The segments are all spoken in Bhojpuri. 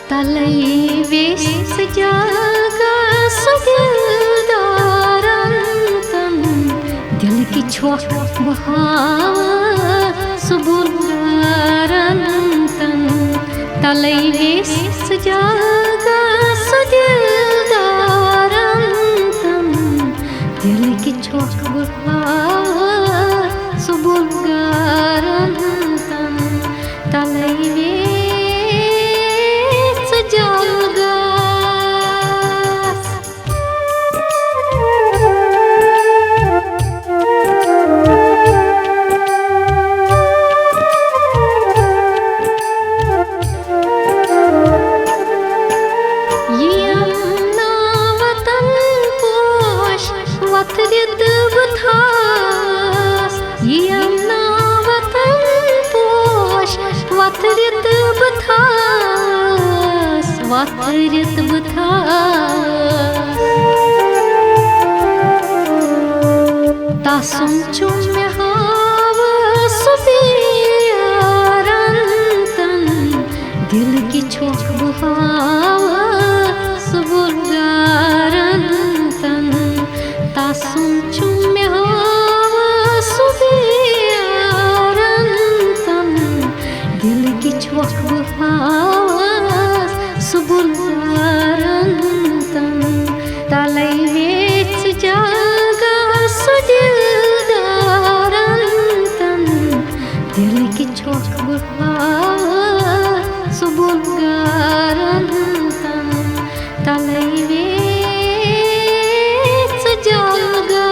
तलै वेश सजागा सुदिलदारन तन दिल की छोक बहावा सुबुलदारन तन तलै वेश सजागा सुदिलदारन तन दिल की छोक बहावा सुबुलदारन तन तलै वातरित बथास तासुम चुम में हाव सुबियारन तन दिल की छोक बहावा सुबुलदारन तन तासुम चुम में हाव सुबियारन तन दिल की छोक बहावा सुबुलदारन तन तलै वेश जागा सुदिलदारन तन दिल की छोक बहावा सुबुलदारन तन तलै वेश जागा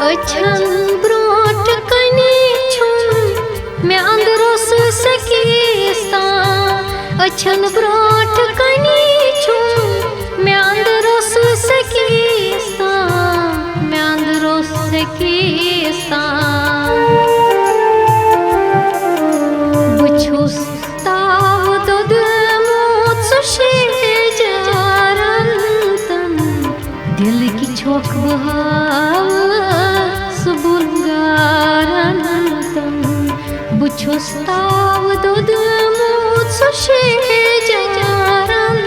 अच्छन ब्रोट कनी छुम मैं अंदरोस सकीस्ता अच्छन ब्रोट कनी छुम मैं अंदरोस सकीस्ता मैं अंदरोस सकीस्ता बछुस ताव दद मोत सुशेजारन तन दिल की छोक बहावा सुबुलदारन तन बुछुस ताव दद मोत सुशेजारन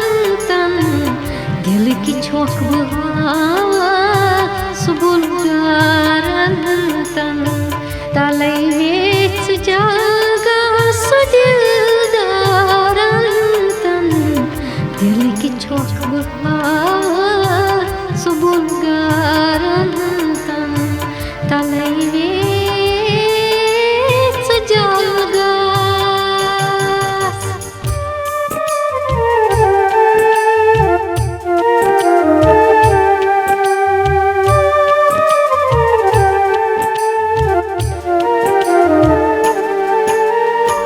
तन दिल की छोक बहावा सुबुलदारन तन तलै वेश जागा सुदिलदारन तन दिल की छोक बहावा सुबुलदारन तन तलै वेश जागा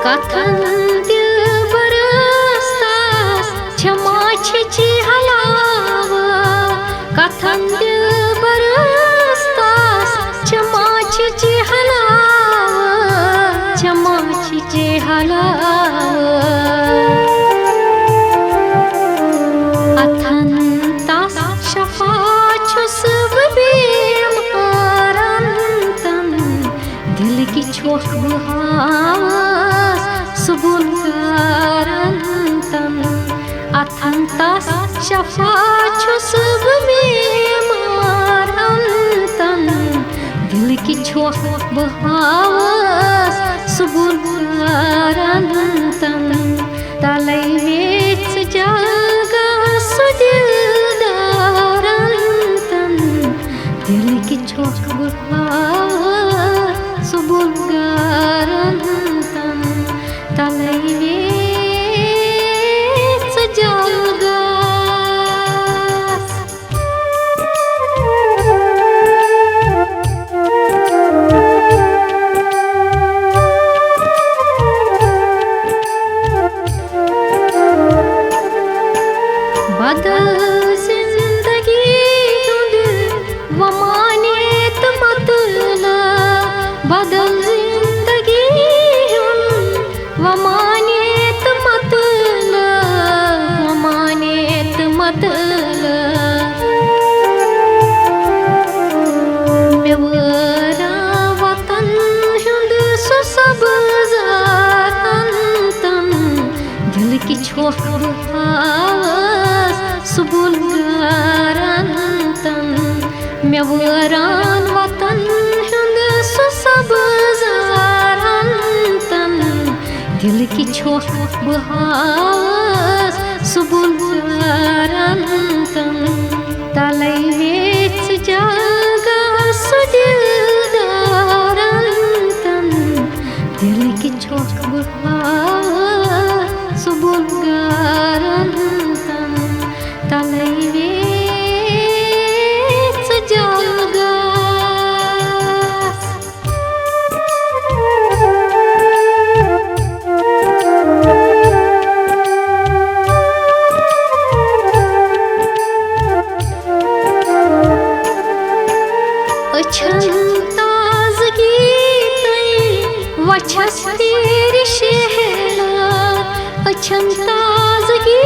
कथन दिल बरस्तास क्षमा छिची हलावा कथन दिल बरस्तास क्षमा छिची हलावा क्षमा छिची हलावा अथन तास शफा छुस बीमारन तन दिल की छोक बहावा सुबुलदारन तन अथन तास शफा छुस बीमारन तन दिल की छोक बहावा सुबुलदारन तन तलै वेश जागा सुदिलदारन तन दिल की छोक बहावा सुबुलदारन तन तलै वेश जागा बदल जिंदगी वमानियत मतला बदल जिंदगी वमानियत मतला की छोख बहास सुबुल गारन तन मे वरान वतन हुंद सु सबजारन तन दिल की छोख बहास सुबुल गारन तन तलै वेच जागा सुदिलदारन तन दिल की छोख बहास सुबुल गारन तन तलै वेच जागा ताजगी वछस तेर शहलार अच्छन ताजगी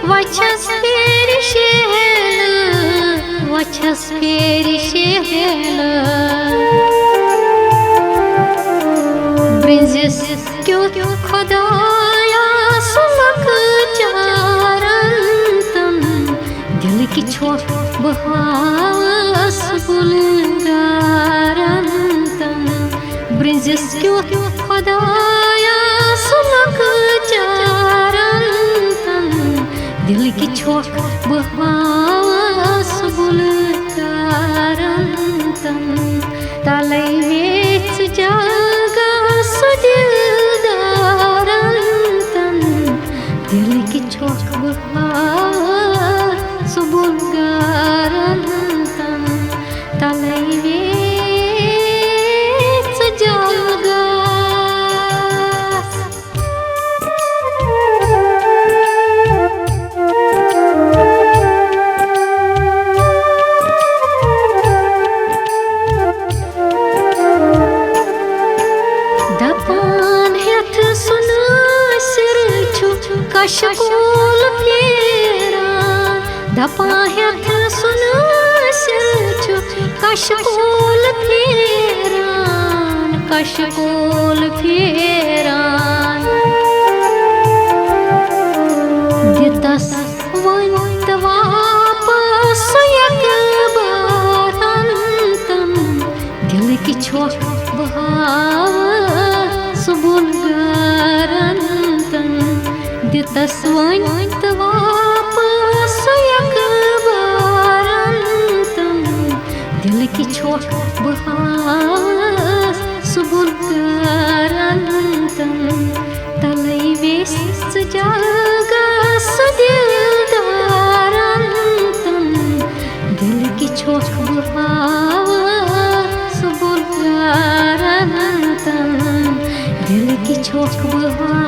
वछस तेर शहलार वछस तेर शहलार ब्रिंजिस क्यों खुदाया सुलख चारन तन दिल की छोख बहास बुलगारन तन ब्रिंजिस क्यों खुदाया सुलख चारन तन दिल की छोख बहास बुलगारन तन तलै वेच जागा सुदिलदारन तन दिल की छोख बहास बुलगारन तन तलै वेच जागा दपान हेथ सुनासिर छु कशकोल फेरान दपा हेथ सुनासिर छु कशकोल फेरान कशकोल फेरान दितस वंत वापस एक बारन तन दिल की छोख बहास बुलगारन तन दितस वंत वापस एक बारन तन दिल की छोख बहास बुलगारन तन तलै वेच जागा सुदिलदारन तन दिल की छोख बहास बुलगारन तन दिल की छोख बहास